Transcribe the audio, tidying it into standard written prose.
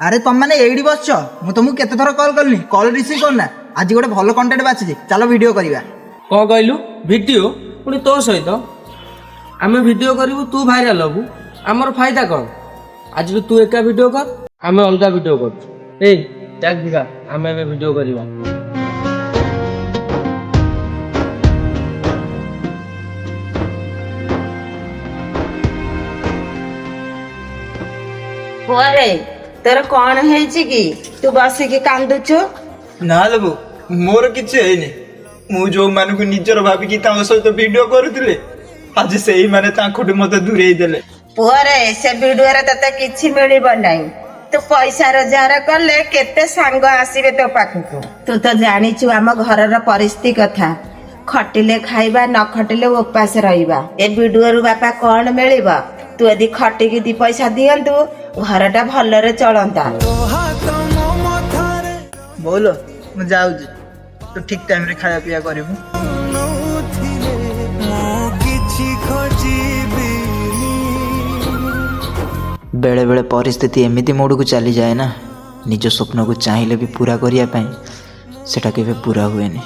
अरे तुम मैंने एडी बसछ मु तुमको केते थर कॉल करली कॉल रिसीव करना आज गोटे भल कंटेंट बाछि चलो वीडियो करिवा कौन कहलु वीडियो पुणी तो सहित आम वीडियो करू तू भाइराल हबू आमर फायदा कौन आज तू एका वीडियो कर आम अलग वीडियो कर आम वीडियो करवा रे तोर कौन है कि तू बसिकी कांदुचु ना लोबो मोर किछि हेनी मु जो मान को निजर भाबिकी तांग सहित वीडियो करूथिले आज सेही माने तांखुट मते दूरेई देले पुअरे से वीडियो रे तते किछि मिलिबो नाही तू पैसा रोजगार करले केते सांग आसीबे तो पाखकु तू तो जानिचु आम घरर परिस्थिति कथा खटिले खाइबा न खटिले उपास रहिबा ए वीडियो रु बापा कौन मिलिबा तू यदि खटिकी दी पैसा दियंतु घरटा भलरे चलंता बोलो मु जाउजी तो ठीक टाइम रे खाया पिया करिबु बेले बेले परिस्थिति एमिति मोड़ को चली जाए ना निज स्वप्न को चाहिए भी पूरा करिया सेटा केबे पूरा हुएनी।